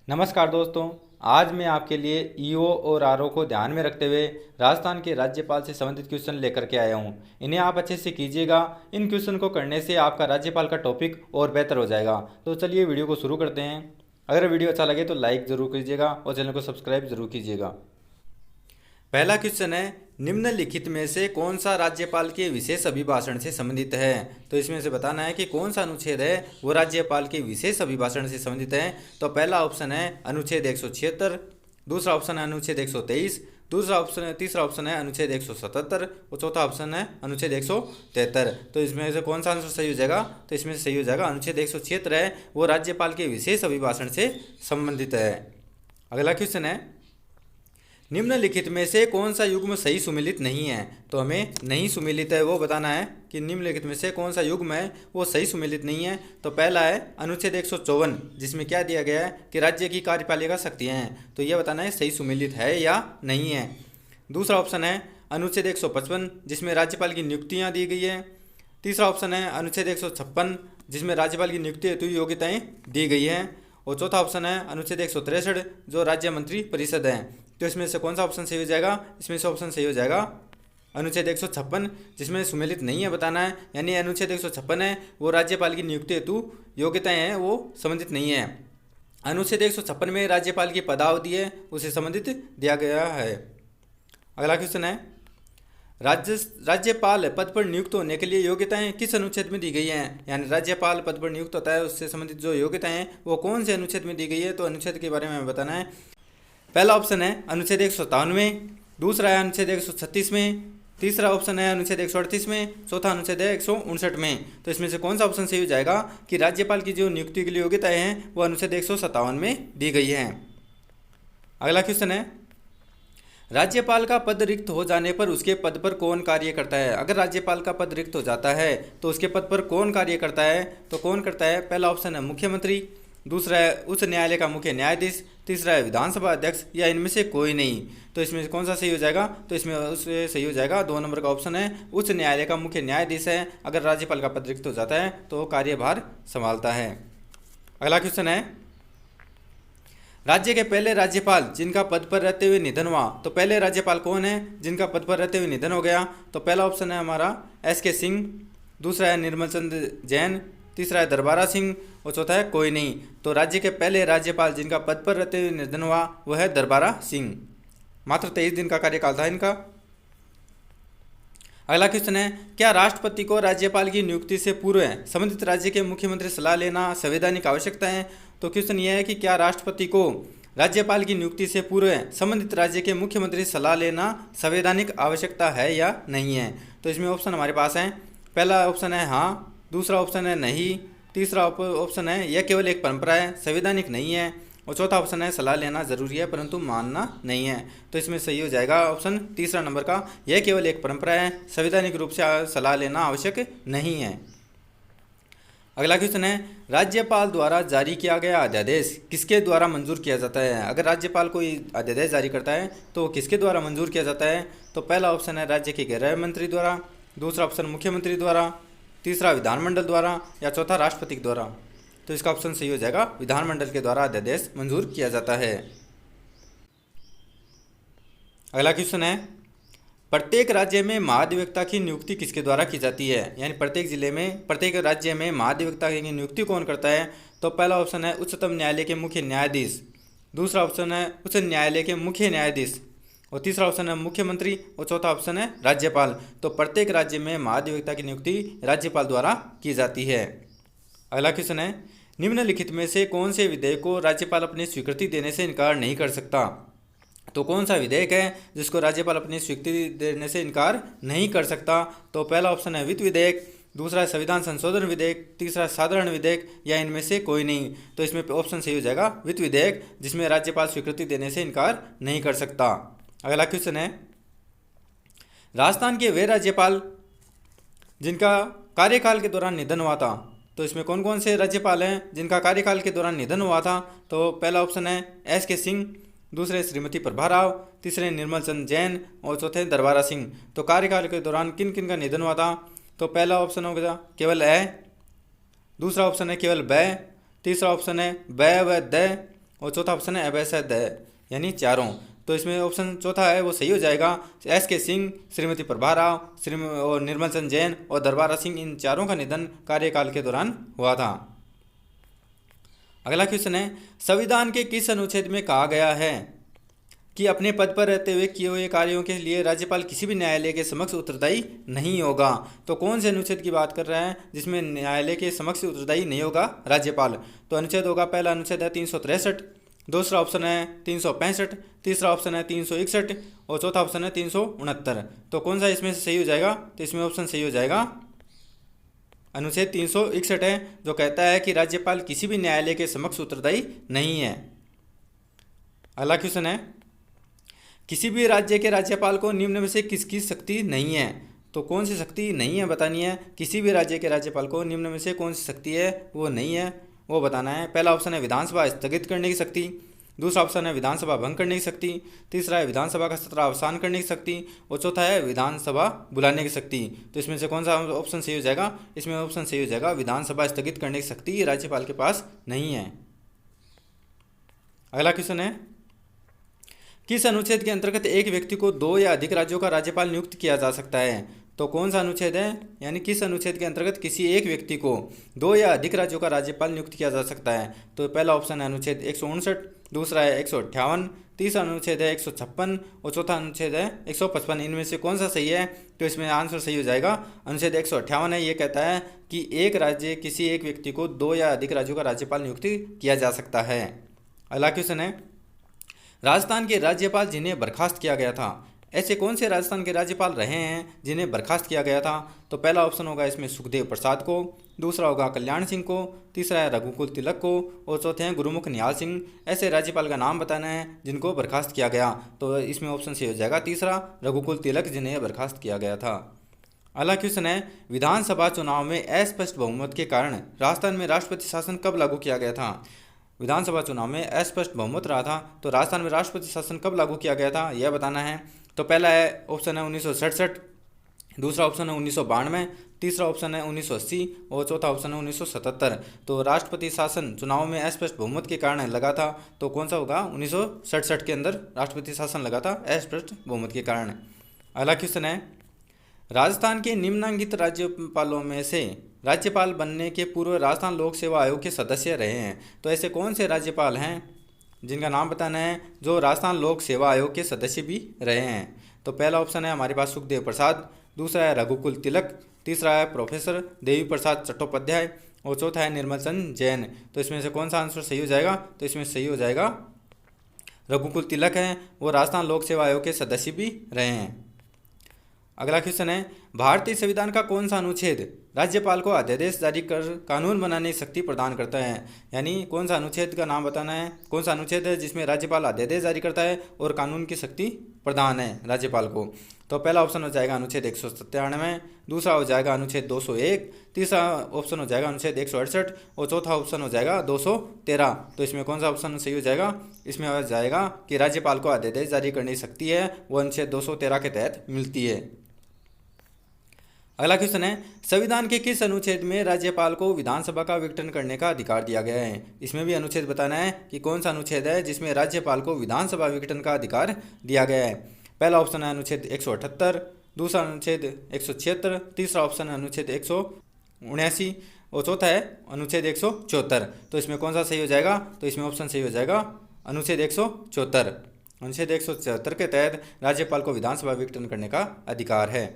नमस्कार दोस्तों। आज मैं आपके लिए ईओ और आरओ को ध्यान में रखते हुए राजस्थान के राज्यपाल से संबंधित क्वेश्चन लेकर के आया हूँ। इन्हें आप अच्छे से कीजिएगा। इन क्वेश्चन को करने से आपका राज्यपाल का टॉपिक और बेहतर हो जाएगा। तो चलिए वीडियो को शुरू करते हैं। अगर वीडियो अच्छा लगे तो लाइक ज़रूर कीजिएगा और चैनल को सब्सक्राइब जरूर कीजिएगा। पहला क्वेश्चन है, निम्नलिखित में से कौन सा राज्यपाल के विशेष अभिभाषण से संबंधित है। तो इसमें से बताना है कि कौन सा अनुच्छेद है वो राज्यपाल के विशेष अभिभाषण से संबंधित है। तो पहला ऑप्शन है अनुच्छेद 176, दूसरा ऑप्शन है अनुच्छेद 123, तीसरा ऑप्शन है अनुच्छेद 177 और चौथा ऑप्शन है अनुच्छेद 173। तो इसमें से कौन सा आंसर सही हो जाएगा? तो इसमें से सही हो जाएगा अनुच्छेद 176 है वो राज्यपाल के विशेष अभिभाषण से संबंधित है। अगला क्वेश्चन है, निम्नलिखित में से कौन सा युग्म सही सुमेलित नहीं है। तो हमें नहीं सुमेलित है वो बताना है कि निम्नलिखित में से कौन सा युग्म है वो सही सुमेलित नहीं है। तो पहला है अनुच्छेद 154, जिसमें क्या दिया गया है कि राज्य की कार्यपालिका शक्तियाँ हैं। तो यह बताना है सही सुमेलित है या नहीं है। दूसरा ऑप्शन है अनुच्छेद 155, जिसमें राज्यपाल की नियुक्तियाँ दी गई है। तीसरा ऑप्शन है अनुच्छेद 156, जिसमें राज्यपाल की नियुक्ति हेतु योग्यताएँ दी गई हैं। और चौथा ऑप्शन है अनुच्छेद 163, जो राज्य मंत्री परिषद है। तो इसमें से कौन सा ऑप्शन सही हो जाएगा? इसमें से ऑप्शन सही हो जाएगा अनुच्छेद 156, जिसमें सुमेलित नहीं है बताना है। यानी अनुच्छेद 156 है वो राज्यपाल की नियुक्ति हेतु योग्यताएं हैं वो संबंधित नहीं है। अनुच्छेद 156 में राज्यपाल की पदावधि है उसे संबंधित दिया गया है। अगला क्वेश्चन है, राज्यपाल पद पर नियुक्त होने के लिए योग्यताएं किस अनुच्छेद में दी गई हैं। यानी राज्यपाल पद पर नियुक्त होता है उससे संबंधित जो योग्यताएं हैं वो कौन से अनुच्छेद में दी गई है। तो अनुच्छेद के बारे में हमें बताना है। पहला ऑप्शन है अनुच्छेद 157 में, दूसरा है अनुच्छेद 136 में, तीसरा ऑप्शन है अनुच्छेद 138 में, चौथा अनुच्छेद है 159 में। तो इसमें से कौन सा ऑप्शन सही हो जाएगा कि राज्यपाल की जो नियुक्ति के लिए योग्यताएं हैं वो अनुच्छेद 157 में दी गई हैं। अगला क्वेश्चन है, राज्यपाल का पद रिक्त हो जाने पर उसके पद पर कौन कार्य करता है। अगर राज्यपाल का पद रिक्त हो जाता है तो उसके पद पर कौन कार्य करता है। तो कौन करता है? पहला ऑप्शन है मुख्यमंत्री, दूसरा है उच्च न्यायालय का मुख्य न्यायाधीश, तीसरा है विधानसभा अध्यक्ष, या इनमें से कोई नहीं। तो इसमें से कौन सा सही हो जाएगा? तो इसमें उससे सही हो जाएगा 2 नंबर का ऑप्शन है उच्च न्यायालय का मुख्य न्यायाधीश है। अगर राज्यपाल का पद रिक्त हो जाता है तो वो कार्यभार संभालता है। अगला क्वेश्चन है, राज्य के पहले राज्यपाल जिनका पद पर रहते हुए निधन हुआ। तो पहले राज्यपाल कौन है जिनका पद पर रहते हुए निधन हो गया? तो पहला ऑप्शन है हमारा एस के सिंह, दूसरा है निर्मल चंद जैन, तीसरा है दरबारा सिंह और चौथा है कोई नहीं। तो राज्य के पहले राज्यपाल जिनका पद पर रहते हुए निधन हुआ वह है दरबारा सिंह। मात्र 23 दिन का कार्यकाल था इनका। अगला क्वेश्चन है, क्या राष्ट्रपति को राज्यपाल की नियुक्ति से पूर्व संबंधित राज्य के मुख्यमंत्री सलाह लेना संवैधानिक आवश्यकता है। तो क्वेश्चन यह है कि क्या राष्ट्रपति को राज्यपाल की नियुक्ति से पूर्व संबंधित राज्य के मुख्यमंत्री सलाह लेना संवैधानिक आवश्यकता है या नहीं है। तो इसमें ऑप्शन हमारे पास हैं। पहला ऑप्शन है हाँ, दूसरा ऑप्शन है नहीं, तीसरा ऑप्शन है यह केवल एक परंपरा है संवैधानिक नहीं है, और चौथा ऑप्शन है सलाह लेना जरूरी है परंतु मानना नहीं है। तो इसमें सही हो जाएगा ऑप्शन तीसरा नंबर का, यह केवल एक परंपरा है संवैधानिक रूप से सलाह लेना आवश्यक नहीं है। अगला क्वेश्चन है, राज्यपाल द्वारा जारी किया गया अध्यादेश किसके द्वारा मंजूर किया जाता है। अगर राज्यपाल कोई अध्यादेश जारी करता है तो किसके द्वारा मंजूर किया जाता है। तो पहला ऑप्शन है राज्य के गृह मंत्री द्वारा, दूसरा ऑप्शन मुख्यमंत्री द्वारा, तीसरा विधानमंडल द्वारा, या चौथा राष्ट्रपति द्वारा। तो इसका ऑप्शन सही हो जाएगा विधानमंडल के द्वारा अध्यादेश मंजूर किया जाता है। अगला क्वेश्चन है, प्रत्येक राज्य में महाधिवक्ता की नियुक्ति किसके द्वारा की जाती है। यानी प्रत्येक राज्य में महाधिवक्ता की नियुक्ति कौन करता है। तो पहला ऑप्शन है उच्चतम न्यायालय के मुख्य न्यायाधीश, दूसरा ऑप्शन है उच्च न्यायालय के मुख्य न्यायाधीश, और तीसरा ऑप्शन है मुख्यमंत्री, और चौथा ऑप्शन है राज्यपाल। तो प्रत्येक राज्य में महाधिवक्ता की नियुक्ति राज्यपाल द्वारा की जाती है। अगला क्वेश्चन है, निम्नलिखित में से कौन से विधेयक को राज्यपाल अपनी स्वीकृति देने से इनकार नहीं कर सकता। तो कौन सा विधेयक है जिसको राज्यपाल अपनी स्वीकृति देने से इनकार नहीं कर सकता। तो पहला ऑप्शन है वित्त विधेयक, दूसरा है संविधान संशोधन विधेयक, तीसरा साधारण विधेयक, या इनमें से कोई नहीं। तो इसमें ऑप्शन सही हो जाएगा वित्त विधेयक, जिसमें राज्यपाल स्वीकृति देने से इनकार नहीं कर सकता। अगला क्वेश्चन है, राजस्थान के वे राज्यपाल जिनका कार्यकाल के दौरान निधन हुआ था। तो इसमें कौन कौन से राज्यपाल हैं जिनका कार्यकाल के दौरान निधन हुआ था। तो पहला ऑप्शन है एस के सिंह, दूसरे श्रीमती प्रभा राव, तीसरे निर्मल चंद जैन, और चौथे दरबारा सिंह। तो कार्यकाल के दौरान किन किन का निधन हुआ था। तो पहला ऑप्शन हो गया केवल ए, दूसरा ऑप्शन है केवल ब, तीसरा ऑप्शन है ब व द, और चौथा ऑप्शन है अभयसद यानी चारों। तो इसमें ऑप्शन चौथा है वो सही हो जाएगा। एस के सिंह, श्रीमती प्रभा राव, और निर्मल चंद जैन और दरबारा सिंह, इन चारों का निधन कार्यकाल के दौरान हुआ था। अगला क्वेश्चन है, संविधान के किस अनुच्छेद में कहा गया है कि अपने पद पर रहते हुए किए हुए कार्यों के लिए राज्यपाल किसी भी न्यायालय के समक्ष उत्तरदायी नहीं होगा? तो कौन से अनुच्छेद की बात कर रहे हैं जिसमें न्यायालय के समक्ष उत्तरदायी नहीं होगा राज्यपाल? तो अनुच्छेद होगा, पहला अनुच्छेद है 363, दूसरा ऑप्शन है 365, तीसरा ऑप्शन है 361 और चौथा ऑप्शन है 369। तो कौन सा इसमें से सही हो जाएगा? तो इसमें ऑप्शन सही हो जाएगा अनुच्छेद 361 है, जो कहता है कि राज्यपाल किसी भी न्यायालय के समक्ष उत्तरदायी नहीं है। अगला क्वेश्चन है, किसी भी राज्य के राज्यपाल को निम्न में से किसकी शक्ति नहीं है? तो कौन सी शक्ति नहीं है बतानी है। किसी भी राज्य के राज्यपाल को निम्न में से कौन सी शक्ति है वो नहीं है, वो बताना है। पहला ऑप्शन है विधानसभा स्थगित करने की शक्ति, दूसरा ऑप्शन है विधानसभा भंग करने की शक्ति, तीसरा है विधानसभा का सत्र अवसान करने की शक्ति और चौथा है विधानसभा बुलाने की शक्ति। तो इसमें से कौन सा ऑप्शन सही हो जाएगा? इसमें ऑप्शन सही हो जाएगा विधानसभा स्थगित करने की शक्ति राज्यपाल के पास नहीं है। अगला क्वेश्चन है, किस अनुच्छेद के अंतर्गत एक व्यक्ति को 2 या अधिक राज्यों का राज्यपाल नियुक्त किया जा सकता है? तो कौन सा अनुच्छेद है, यानी किस अनुच्छेद के अंतर्गत किसी एक व्यक्ति को 2 या अधिक राज्यों का राज्यपाल नियुक्त किया जा सकता है? तो पहला ऑप्शन है अनुच्छेद 159, दूसरा है 158, तीसरा अनुच्छेद है 156 और चौथा अनुच्छेद है 155। इनमें से कौन सा सही है? तो इसमें आंसर सही हो जाएगा अनुच्छेद 158 है। ये कहता है कि एक राज्य किसी एक व्यक्ति को 2 या अधिक राज्यों का राज्यपाल नियुक्त किया जा सकता है। अगला क्वेश्चन है, राजस्थान के राज्यपाल जिन्हें बर्खास्त किया गया था, ऐसे कौन से राजस्थान के राज्यपाल रहे हैं जिन्हें बर्खास्त किया गया था? तो पहला ऑप्शन होगा इसमें सुखदेव प्रसाद को, दूसरा होगा कल्याण सिंह को, तीसरा है रघुकुल तिलक को और चौथे हैं गुरुमुख निहाल सिंह। ऐसे राज्यपाल का नाम बताना है जिनको बर्खास्त किया गया। तो इसमें ऑप्शन सही हो जाएगा तीसरा, रघुकुल तिलक, जिन्हें बर्खास्त किया गया था। अगला क्वेश्चन है, विधानसभा चुनाव में अस्पष्ट बहुमत के कारण राजस्थान में राष्ट्रपति शासन कब लागू किया गया था? विधानसभा चुनाव में अस्पष्ट बहुमत रहा था, तो राजस्थान में राष्ट्रपति शासन कब लागू किया गया था यह बताना है। तो पहला है ऑप्शन है 1967, दूसरा ऑप्शन है 1992, तीसरा ऑप्शन है 1980 और चौथा ऑप्शन है 1977। तो राष्ट्रपति शासन चुनाव में अस्पष्ट बहुमत के कारण लगा था, तो कौन सा होगा? 1967 के अंदर राष्ट्रपति शासन लगा था अस्पष्ट बहुमत के कारण। अगला क्वेश्चन है, राजस्थान के निम्नलिखित राज्यपालों में से राज्यपाल बनने के पूर्व राजस्थान लोक सेवा आयोग के सदस्य रहे हैं। तो ऐसे कौन से राज्यपाल हैं जिनका नाम बताना है जो राजस्थान लोक सेवा आयोग के सदस्य भी रहे हैं? तो पहला ऑप्शन है हमारे पास सुखदेव प्रसाद, दूसरा है रघुकुल तिलक, तीसरा है प्रोफेसर देवी प्रसाद चट्टोपाध्याय और चौथा है निर्मल चंद जैन। तो इसमें से कौन सा आंसर सही हो जाएगा? तो इसमें सही हो जाएगा रघुकुल तिलक हैं, वो राजस्थान लोक सेवा आयोग के सदस्य भी रहे हैं। अगला क्वेश्चन है, भारतीय संविधान का कौन सा अनुच्छेद राज्यपाल को अध्यादेश जारी कर कानून बनाने की शक्ति प्रदान करता है? यानी कौन सा अनुच्छेद का नाम बताना है, कौन सा अनुच्छेद है जिसमें राज्यपाल अध्यादेश जारी करता है और कानून की शक्ति प्रदान है राज्यपाल को? तो पहला ऑप्शन हो जाएगा अनुच्छेद 197, दूसरा हो जाएगा अनुच्छेद 201, तीसरा ऑप्शन हो जाएगा अनुच्छेद 168 और चौथा ऑप्शन हो जाएगा 213। तो इसमें कौन सा ऑप्शन सही हो जाएगा? इसमें हो जाएगा कि राज्यपाल को अध्यादेश जारी करने की शक्ति है वो अनुच्छेद 213 के तहत मिलती है। अगला क्वेश्चन है, संविधान के किस अनुच्छेद में राज्यपाल को विधानसभा का विघटन करने का अधिकार दिया गया है? इसमें भी अनुच्छेद बताना है कि कौन सा अनुच्छेद है जिसमें राज्यपाल को विधानसभा विघटन का अधिकार दिया गया है। पहला ऑप्शन है अनुच्छेद 178, दूसरा अनुच्छेद 176, तीसरा ऑप्शन है अनुच्छेद 179 और चौथा है अनुच्छेद 174। तो इसमें कौन सा सही हो जाएगा? तो इसमें ऑप्शन सही हो जाएगा अनुच्छेद 174। अनुच्छेद 174 के तहत राज्यपाल को विधानसभा विघटन करने का अधिकार है।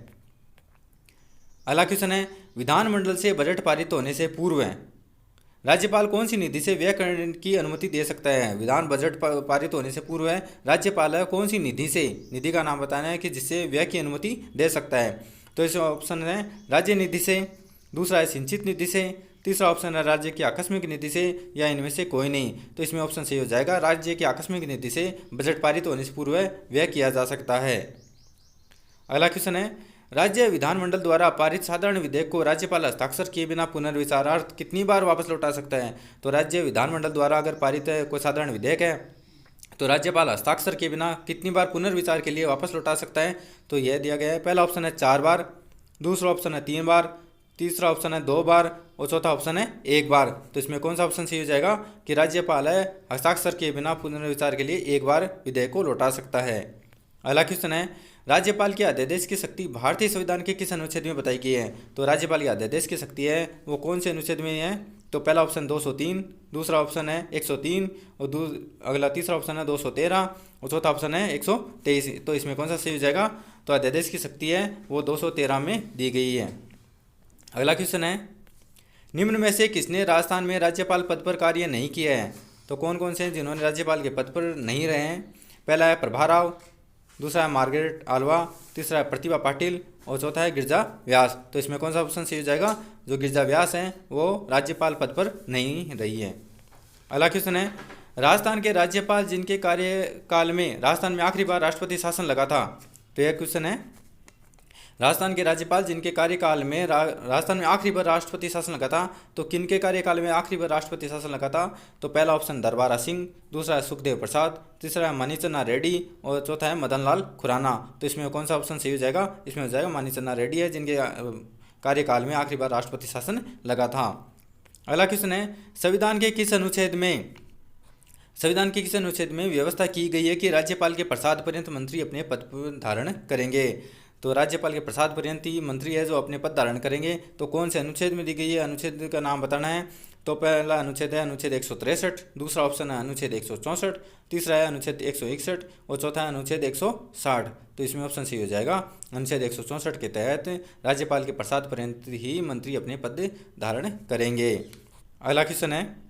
अगला क्वेश्चन है, विधानमंडल से बजट पारित होने से पूर्व राज्यपाल कौन सी निधि से व्यय करने की अनुमति दे सकता है? विधान बजट पारित होने से पूर्व राज्यपाल कौन सी निधि से, निधि का नाम बताना है कि जिससे व्यय की अनुमति दे सकता है। तो इस ऑप्शन है राज्य निधि से, दूसरा है सिंचित निधि से, तीसरा ऑप्शन है राज्य की आकस्मिक निधि से या इनमें से कोई नहीं। तो इसमें ऑप्शन सही हो जाएगा राज्य की आकस्मिक निधि से बजट पारित होने से पूर्व व्यय किया जा सकता है। अगला क्वेश्चन है, राज्य विधानमंडल द्वारा पारित साधारण विधेयक को राज्यपाल हस्ताक्षर किए बिना पुनर्विचारार्थ कितनी बार वापस लौटा सकता है? तो राज्य विधानमंडल द्वारा अगर पारित कोई साधारण विधेयक है तो राज्यपाल हस्ताक्षर किए बिना कितनी बार पुनर्विचार के लिए वापस लौटा सकता है? तो यह दिया गया है। पहला ऑप्शन है 4 बार, दूसरा ऑप्शन है 3 बार, तीसरा ऑप्शन है 2 बार और चौथा ऑप्शन है 1 बार। तो इसमें कौन सा ऑप्शन सही हो जाएगा कि राज्यपाल है हस्ताक्षर के बिना पुनर्विचार के लिए 1 बार विधेयक को लौटा सकता है। अगला क्वेश्चन है राज्यपाल के अध्यादेश की शक्ति भारतीय संविधान के किस अनुच्छेद में बताई गई है। तो राज्यपाल की अध्यादेश की शक्ति है वो कौन से अनुच्छेद में है। तो पहला ऑप्शन 203, दूसरा ऑप्शन है 103 और अगला तीसरा ऑप्शन है 213 और चौथा ऑप्शन है 123। तो इसमें कौन सा सही हो जाएगा। तो अध्यादेश की शक्ति है वो 213 में दी गई है। अगला क्वेश्चन है निम्न में से किसने राजस्थान में राज्यपाल पद पर कार्य नहीं किया है। तो कौन कौन से हैं जिन्होंने राज्यपाल के पद पर नहीं रहे हैं। पहला है प्रभा राव, दूसरा है मार्गरेट आल्वा, तीसरा है प्रतिभा पाटिल और चौथा है गिरिजा व्यास। तो इसमें कौन सा ऑप्शन सही हो जाएगा। जो गिरिजा व्यास हैं वो राज्यपाल पद पर नहीं रही है। अगला क्वेश्चन है राजस्थान के राज्यपाल जिनके कार्यकाल में राजस्थान में आखिरी बार राष्ट्रपति शासन लगा था। तो यह क्वेश्चन है राजस्थान के राज्यपाल जिनके कार्यकाल में राजस्थान में आखिरी बार राष्ट्रपति शासन लगा था। तो किनके कार्यकाल में आखिरी बार राष्ट्रपति शासन लगा था। तो पहला ऑप्शन दरबारा सिंह, दूसरा है सुखदेव प्रसाद, तीसरा है मणिचन्ना रेड्डी और चौथा है मदन लाल खुराना। तो इसमें कौन सा ऑप्शन सही हो जाएगा। इसमें हो जाएगा मणिचन्ना रेड्डी है जिनके कार्यकाल में आखिरी बार राष्ट्रपति शासन लगा था। अगला क्वेश्चन है संविधान के किस अनुच्छेद में व्यवस्था की गई है कि राज्यपाल के प्रसाद पर्यंत मंत्री अपने पद धारण करेंगे। तो राज्यपाल के प्रसाद पर्यंत ही मंत्री है जो अपने पद धारण करेंगे। तो कौन से अनुच्छेद में दी गई है, अनुच्छेद का नाम बताना है। तो पहला अनुच्छेद है अनुच्छेद 163, दूसरा ऑप्शन है अनुच्छेद 164, तीसरा है अनुच्छेद 161 और चौथा है अनुच्छेद 160। तो इसमें ऑप्शन सही हो जाएगा अनुच्छेद 164 के तहत राज्यपाल के प्रसाद पर्यंत ही मंत्री अपने पद धारण करेंगे। अगला क्वेश्चन है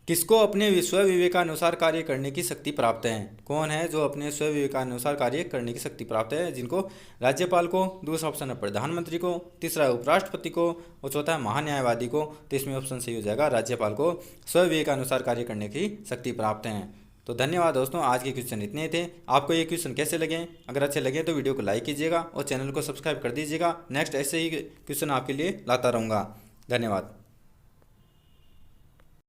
किसको अपने स्व विवेकानुसार कार्य करने की शक्ति प्राप्त है। कौन है जो अपने स्व विवेकानुसार कार्य करने की शक्ति प्राप्त है। जिनको राज्यपाल को, दूसरा ऑप्शन है प्रधानमंत्री को, तीसरा है उपराष्ट्रपति को और चौथा है महान्यायवादी को। तो इसमें ऑप्शन सही हो जाएगा राज्यपाल को स्व विवेकानुसार कार्य करने की शक्ति प्राप्त है। तो धन्यवाद दोस्तों, आज के क्वेश्चन इतने थे। आपको ये क्वेश्चन कैसे लगे, अगर अच्छे लगे तो वीडियो को लाइक कीजिएगा और चैनल को सब्सक्राइब कर दीजिएगा। नेक्स्ट ऐसे ही क्वेश्चन आपके लिए लाता रहूँगा। धन्यवाद।